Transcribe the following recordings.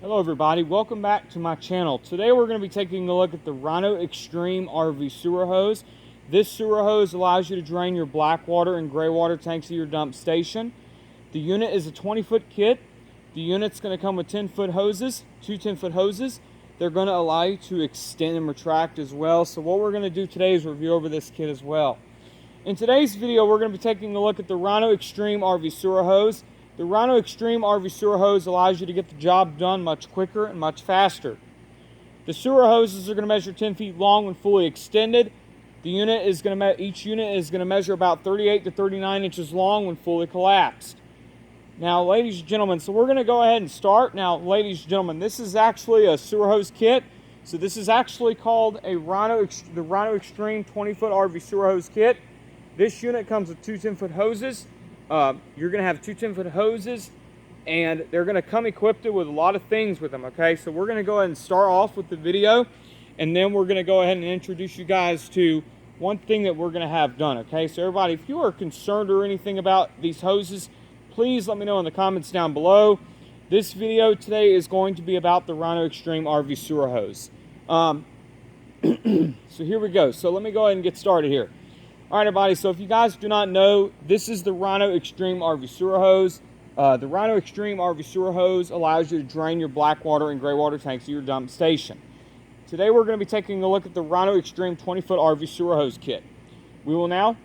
Hello everybody, welcome back to my channel. Today we're going to be taking a look at the Rhino Extreme RV sewer hose. This sewer hose allows you to drain your black water and gray water tanks at your dump station. The unit is a 20-foot kit. The unit's going to come with 10-foot hoses, two 10-foot hoses. They're going to allow you to extend and retract as well. So what we're going to do today is review over this kit as well. In today's video, we're going to be taking a look at the Rhino Extreme RV sewer hose. The Rhino Extreme RV sewer hose allows you to get the job done much quicker and much faster. The sewer hoses are going to measure 10 feet long when fully extended. Each unit is going to measure about 38 to 39 inches long when fully collapsed. Now, ladies and gentlemen, so we're going to go ahead and start. Now, ladies and gentlemen, this is actually a sewer hose kit. So this is actually called the Rhino Extreme 20-foot RV sewer hose kit. This unit comes with two 10-foot hoses. You're going to have two 10-foot hoses, and they're going to come equipped with a lot of things with them, okay? So we're going to go ahead and start off with the video, and then we're going to go ahead and introduce you guys to one thing that we're going to have done, okay? So everybody, if you are concerned or anything about these hoses, please let me know in the comments down below. This video today is going to be about the Rhino Extreme RV sewer hose. So here we go. So let me go ahead and get started here. All right, everybody, so if you guys do not know, this is the Rhino Extreme RV sewer hose. The Rhino Extreme RV sewer hose allows you to drain your black water and gray water tanks at your dump station. Today we're going to be taking a look at the Rhino Extreme 20-foot RV sewer hose kit. We will now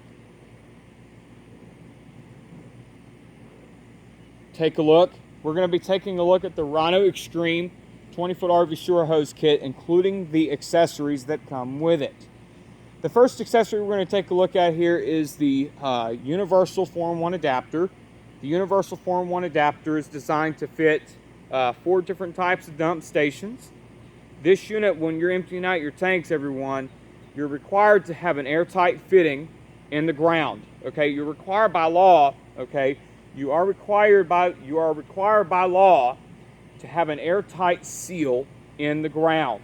take a look. We're going to be taking a look at the Rhino Extreme 20-foot RV sewer hose kit, including the accessories that come with it. The first accessory we're going to take a look at here is the Universal Form 1 adapter. The Universal Form 1 adapter is designed to fit 4 different types of dump stations. This unit, when you're emptying out your tanks, everyone, you're required to have an airtight fitting in the ground. Okay, you're required by law. Okay, you are required by law to have an airtight seal in the ground.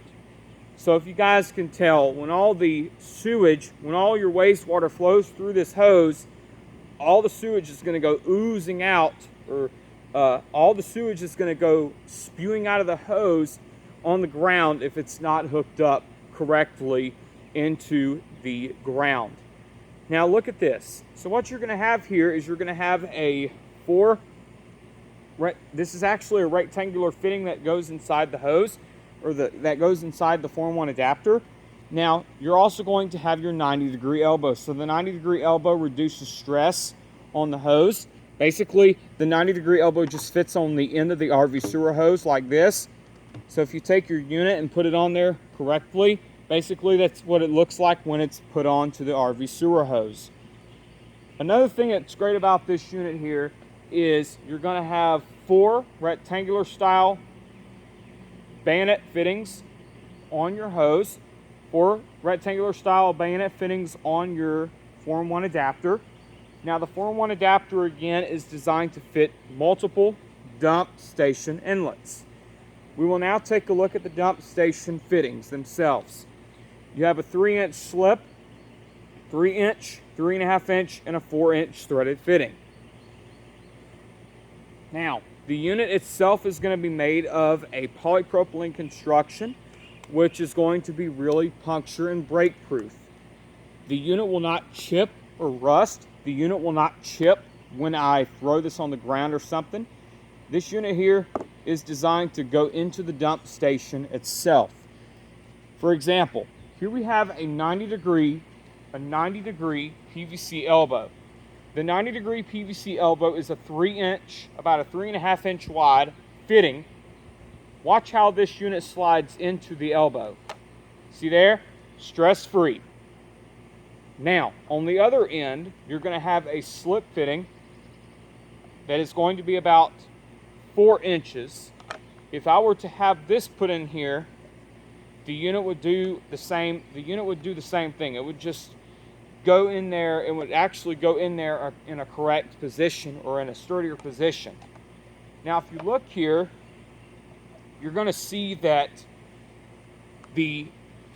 So if you guys can tell, when all the sewage, when all your wastewater flows through this hose, all the sewage is going to go oozing out, or all the sewage is going to go spewing out of the hose on the ground if it's not hooked up correctly into the ground. Now look at this. So what you're going to have here is you're going to have this is actually a rectangular fitting that goes inside the hose, or that goes inside the Form 1 adapter. Now, you're also going to have your 90-degree elbow. So the 90-degree elbow reduces stress on the hose. Basically, the 90-degree elbow just fits on the end of the RV sewer hose like this. So if you take your unit and put it on there correctly, basically that's what it looks like when it's put onto the RV sewer hose. Another thing that's great about this unit here is you're going to have 4 rectangular style bayonet fittings on your hose, 4 rectangular style bayonet fittings on your Form 1 adapter. Now the Form 1 adapter again is designed to fit multiple dump station inlets. We will now take a look at the dump station fittings themselves. You have a 3-inch slip, 3-inch, 3.5-inch, and a 4-inch threaded fitting. Now, the unit itself is going to be made of a polypropylene construction, which is going to be really puncture and break proof. The unit will not chip or rust. The unit will not chip when I throw this on the ground or something. This unit here is designed to go into the dump station itself. For example, here we have a 90-degree PVC elbow. The 90-degree PVC elbow is a 3-inch, about a 3.5-inch wide fitting. Watch how this unit slides into the elbow. See there? Stress-free. Now, on the other end, you're going to have a slip fitting that is going to be about 4 inches. If I were to have this put in here, the unit would do the same. The unit would do the same thing. It would just go in there. It would actually go in there in a correct position, or in a sturdier position. Now, if you look here, you're going to see that the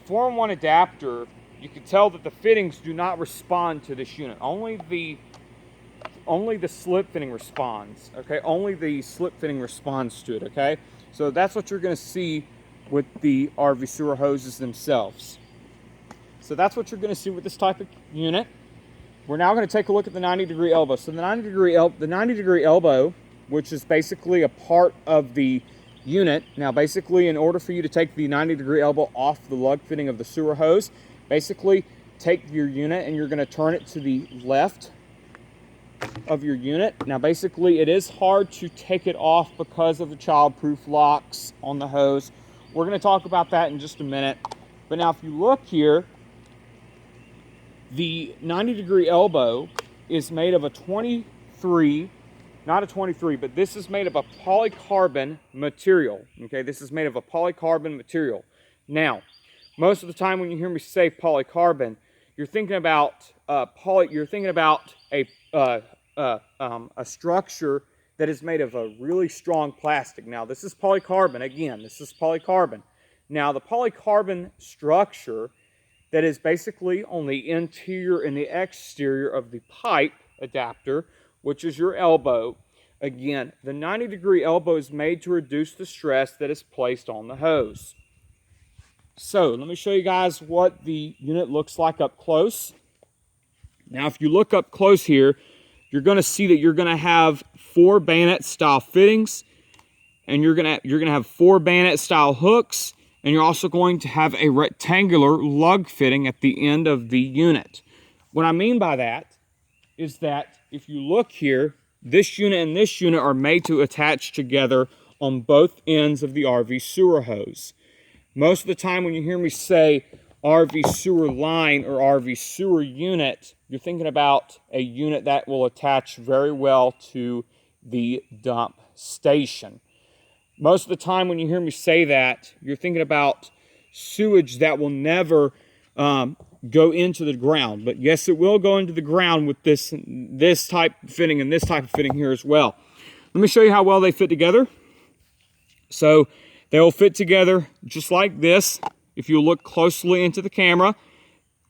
Form 1 adapter, you can tell that the fittings do not respond to this unit. Only the only the slip fitting responds, okay? Only the slip fitting responds to it, okay? So that's what you're gonna see with the RV sewer hoses themselves. So that's what you're gonna see with this type of unit. We're now gonna take a look at the 90-degree elbow. So the 90-degree elbow, which is basically a part of the unit. Now basically, in order for you to take the 90-degree elbow off the lug fitting of the sewer hose, basically take your unit and you're gonna turn it to the left of your unit. Now basically it is hard to take it off because of the child-proof locks on the hose. We're going to talk about that in just a minute. But now if you look here, the 90-degree elbow is made of a 23, not a 23, but this is made of a polycarbon material. Okay, this is made of a polycarbon material. Now, most of the time when you hear me say polycarbon, you're thinking about a structure that is made of a really strong plastic. Now, this is polycarbon. Again, this is polycarbon. Now, the polycarbon structure that is basically on the interior and the exterior of the pipe adapter, which is your elbow. Again, the 90-degree elbow is made to reduce the stress that is placed on the hose. So, let me show you guys what the unit looks like up close. Now, if you look up close here, you're going to see that you're going to have 4 bayonet style fittings, and you're going to have 4 bayonet style hooks, and you're also going to have a rectangular lug fitting at the end of the unit. What I mean by that is that if you look here, this unit and this unit are made to attach together on both ends of the RV sewer hose. Most of the time when you hear me say RV sewer line or RV sewer unit, you're thinking about a unit that will attach very well to the dump station. Most of the time when you hear me say that, you're thinking about sewage that will never go into the ground. But yes, it will go into the ground with this type of fitting and this type of fitting here as well. Let me show you how well they fit together. So they will fit together just like this. If you look closely into the camera,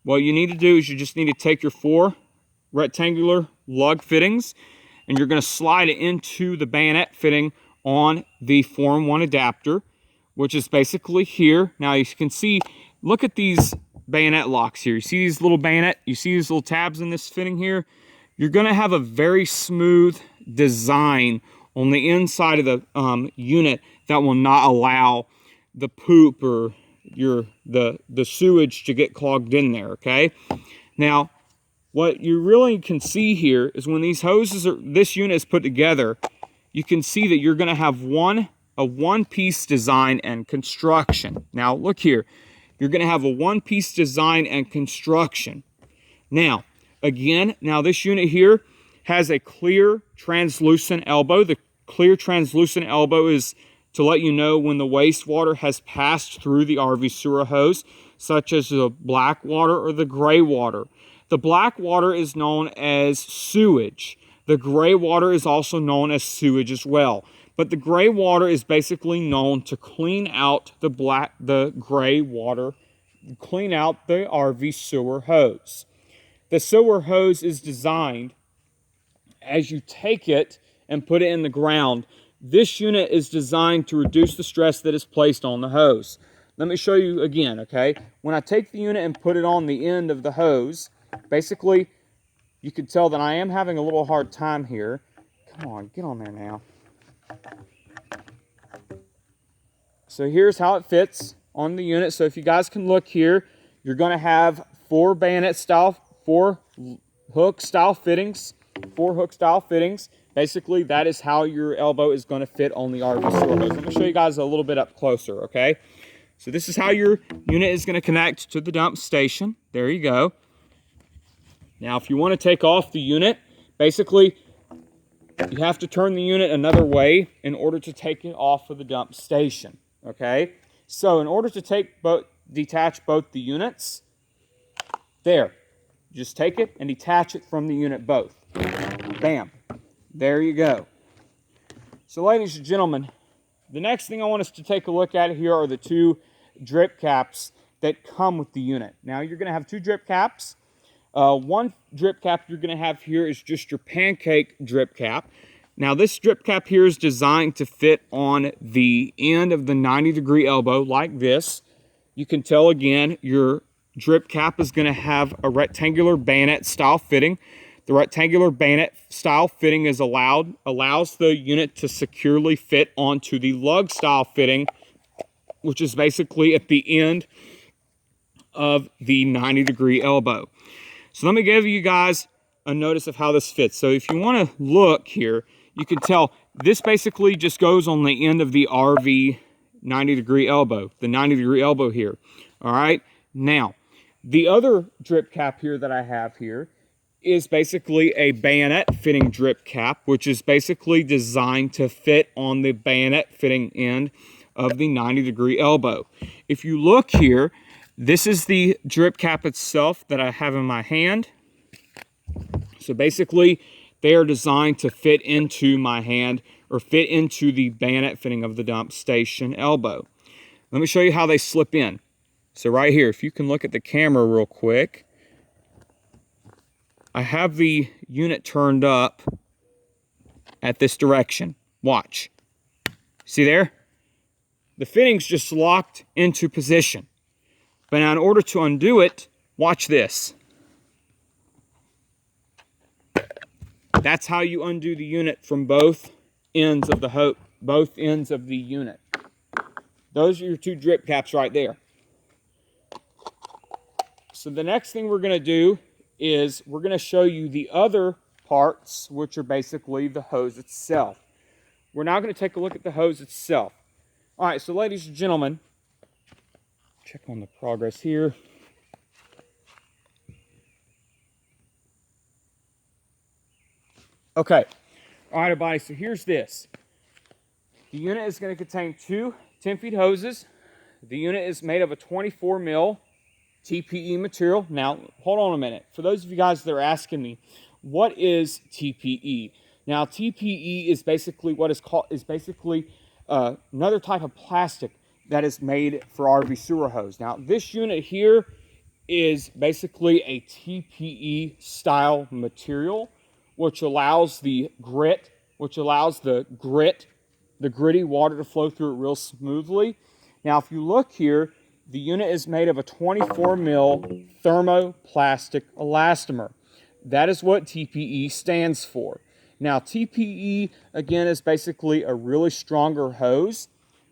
what you need to do is you just need to take your 4 rectangular lug fittings and you're going to slide it into the bayonet fitting on the Form 1 adapter, which is basically here. Now you can see, look at these bayonet locks here. You see these little bayonet, you see these little tabs in this fitting here? You're going to have a very smooth design on the inside of the unit that will not allow the poop or the sewage to get clogged in there, okay? Now, what you really can see here is when these hoses this unit is put together, you can see that you're going to have a one-piece design and construction. Now, look here. You're going to have a one-piece design and construction. Now, again, this unit here has a clear translucent elbow. The clear translucent elbow is to let you know when the wastewater has passed through the RV sewer hose, such as the black water or the gray water. The black water is known as sewage. The gray water is also known as sewage as well. But the gray water is basically known to clean out the gray water, clean out the RV sewer hose. The sewer hose is designed as you take it and put it in the ground. This unit is designed to reduce the stress that is placed on the hose. Let me show you again, okay? When I take the unit and put it on the end of the hose, basically, you can tell that I am having a little hard time here. Come on, get on there now. So here's how it fits on the unit. So if you guys can look here, you're going to have 4 bayonet style, 4 hook style fittings, 4 hook style fittings. Basically, that is how your elbow is going to fit on the RV sewer hose. Let me show you guys a little bit up closer, okay? So this is how your unit is going to connect to the dump station. There you go. Now, if you want to take off the unit, basically, you have to turn the unit another way in order to take it off of the dump station, okay? So in order to detach both the units, there. Just take it and detach it from the unit both. Bam. There you go. So ladies and gentlemen, the next thing I want us to take a look at here are the 2 drip caps that come with the unit. Now you're going to have 2 drip caps. One drip cap you're going to have here is just your pancake drip cap. Now this drip cap here is designed to fit on the end of the 90-degree elbow like this. You can tell again your drip cap is going to have a rectangular bayonet style fitting. The rectangular bayonet style fitting is allows the unit to securely fit onto the lug style fitting, which is basically at the end of the 90-degree elbow. So let me give you guys a notice of how this fits. So if you want to look here, you can tell this basically just goes on the end of the RV 90-degree elbow, the 90-degree elbow here. All right. Now, the other drip cap here that I have here is basically a bayonet fitting drip cap, which is basically designed to fit on the bayonet fitting end of the 90-degree elbow. If you look here, this is the drip cap itself that I have in my hand. So basically, they are designed to fit into my hand or fit into the bayonet fitting of the dump station elbow. Let me show you how they slip in. So right here, if you can look at the camera real quick, I have the unit turned up at this direction. Watch. See there? The fitting's just locked into position. But now in order to undo it, watch this. That's how you undo the unit from both ends of the unit. Those are your two drip caps right there. So the next thing we're going to do is we're going to show you the other parts, which are basically the hose itself. We're now going to take a look at the hose itself. All right, so ladies and gentlemen, check on the progress here. Okay, all right, everybody, so here's this. The unit is going to contain two 10-feet hoses. The unit is made of a 24 mil TPE material. Now, hold on a minute. For those of you guys that are asking me, what is TPE? Now, TPE is basically another type of plastic that is made for RV sewer hose. Now, this unit here is basically a TPE style material, which allows the gritty water to flow through it real smoothly. Now, if you look here, the unit is made of a 24 mil thermoplastic elastomer. That is what TPE stands for. Now, TPE, again, is basically a really stronger hose.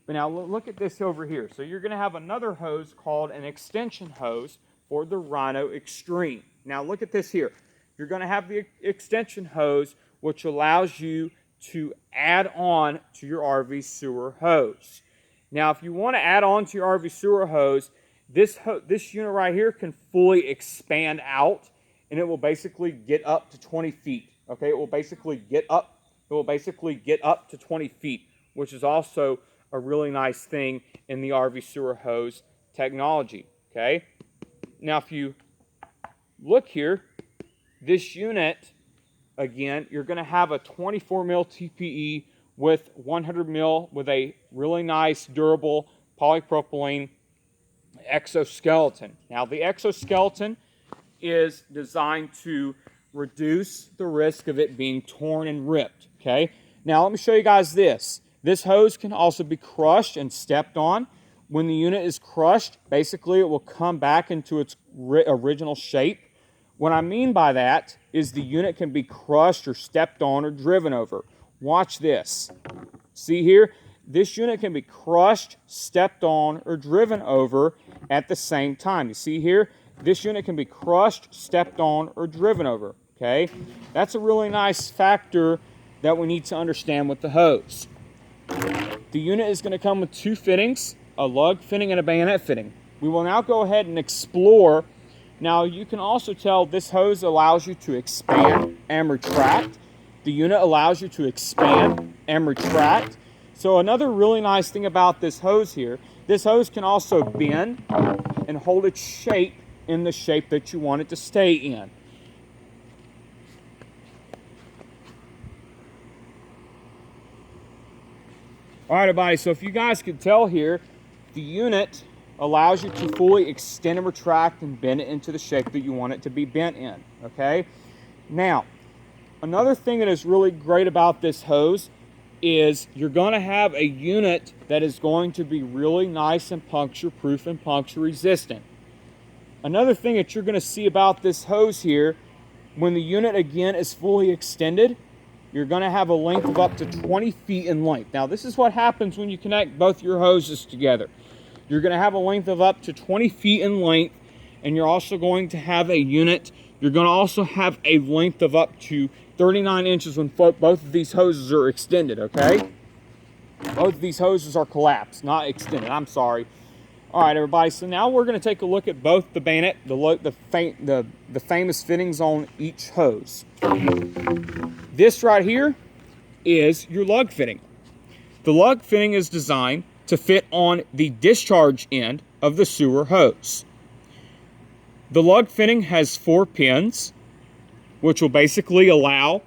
But now look at this over here. So you're going to have another hose called an extension hose for the Rhino Extreme. Now look at this here. You're going to have the extension hose, which allows you to add on to your RV sewer hose. Now, if you want to add on to your RV sewer hose, this unit right here can fully expand out, and it will basically get up to 20 feet. Okay, it will basically get up to 20 feet, which is also a really nice thing in the RV sewer hose technology. Okay, now if you look here, this unit, again, you're going to have a 24 mil TPE with 100 mil with a really nice durable polypropylene exoskeleton. Now the exoskeleton is designed to reduce the risk of it being torn and ripped. Okay, now let me show you guys this. This hose can also be crushed and stepped on. When the unit is crushed, basically it will come back into its original shape. What I mean by that is the unit can be crushed or stepped on or driven over. Watch this. See here? This unit can be crushed, stepped on, or driven over at the same time. You see here? This unit can be crushed, stepped on, or driven over. Okay? That's a really nice factor that we need to understand with the hose. The unit is going to come with two fittings, a lug fitting and a bayonet fitting. We will now go ahead and explore. Now, you can also tell this hose allows you to expand and retract. The unit allows you to expand and retract. So another really nice thing about this hose here, this hose can also bend and hold its shape in the shape that you want it to stay in. All right, everybody, so if you guys could tell here, the unit allows you to fully extend and retract and bend it into the shape that you want it to be bent in, okay? Now, another thing that is really great about this hose is you're going to have a unit that is going to be really nice and puncture proof and puncture resistant. Another thing that you're going to see about this hose here, when the unit again is fully extended, you're going to have a length of up to 20 feet in length. Now this is what happens when you connect both your hoses together. You're going to have a length of up to 20 feet in length, and you're also going to have a unit, you're going to also have a length of up to 39 inches when both of these hoses are extended, okay? Both of these hoses are collapsed, not extended, I'm sorry. All right, everybody, so now we're going to take a look at both the bayonet, the famous fittings on each hose. This right here is your lug fitting. The lug fitting is designed to fit on the discharge end of the sewer hose. The lug fitting has 4 pins, which will basically allow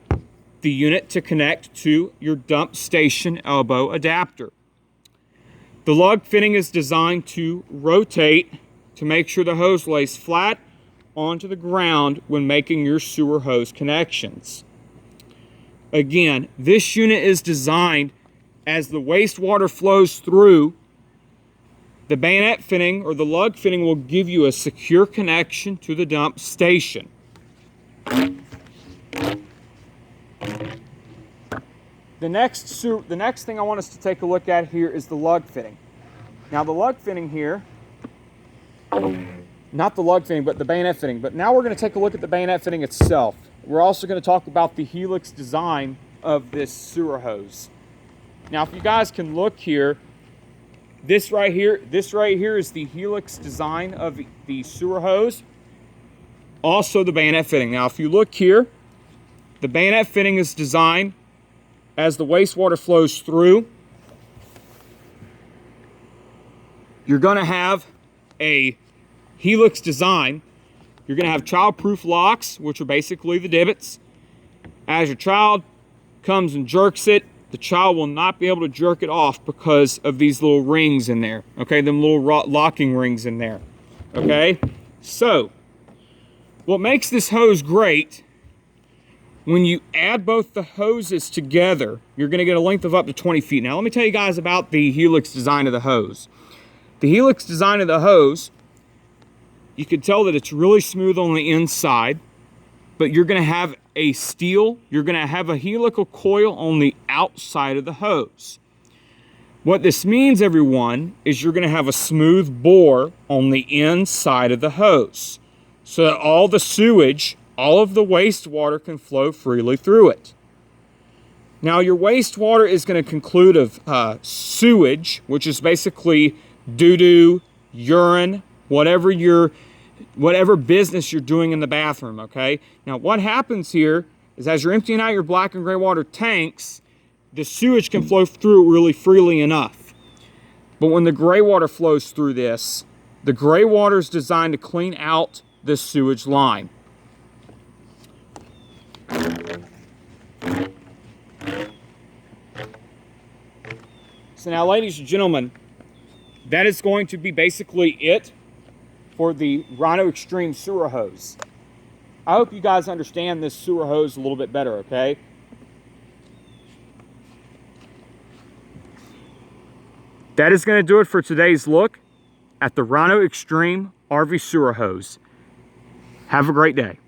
the unit to connect to your dump station elbow adapter. The lug fitting is designed to rotate to make sure the hose lays flat onto the ground when making your sewer hose connections. Again, this unit is designed as the wastewater flows through. The bayonet fitting or the lug fitting will give you a secure connection to the dump station. The next thing I want us to take a look at here is the lug fitting. Now the lug fitting here, not the lug fitting, but the bayonet fitting. But now we're going to take a look at the bayonet fitting itself. We're also going to talk about the Helix design of this sewer hose. Now if you guys can look here, this right here is the Helix design of the sewer hose. Also the bayonet fitting. Now if you look here, the bayonet fitting is designed as the wastewater flows through. You're going to have a Helix design. You're going to have child-proof locks, which are basically the divots. As your child comes and jerks it, the child will not be able to jerk it off because of these little rings in there. Okay, them little locking rings in there. Okay, so what makes this hose great, when you add both the hoses together, you're going to get a length of up to 20 feet. Now let me tell you guys about the Helix design of the hose. The Helix design of the hose, you can tell that it's really smooth on the inside, but you're going to have a steel, you're going to have a helical coil on the outside of the hose. What this means, everyone, is you're going to have a smooth bore on the inside of the hose, so that all the sewage, all of the wastewater can flow freely through it. Now your wastewater is going to conclude of sewage, which is basically doo-doo, urine, whatever business you're doing in the bathroom, okay? Now what happens here is as you're emptying out your black and gray water tanks, the sewage can flow through it really freely enough. But when the gray water flows through this, the gray water is designed to clean out this sewage line. So now, ladies and gentlemen, that is going to be basically it for the Rhino Extreme sewer hose. I hope you guys understand this sewer hose a little bit better, okay? That is going to do it for today's look at the Rhino Extreme RV sewer hose. Have a great day.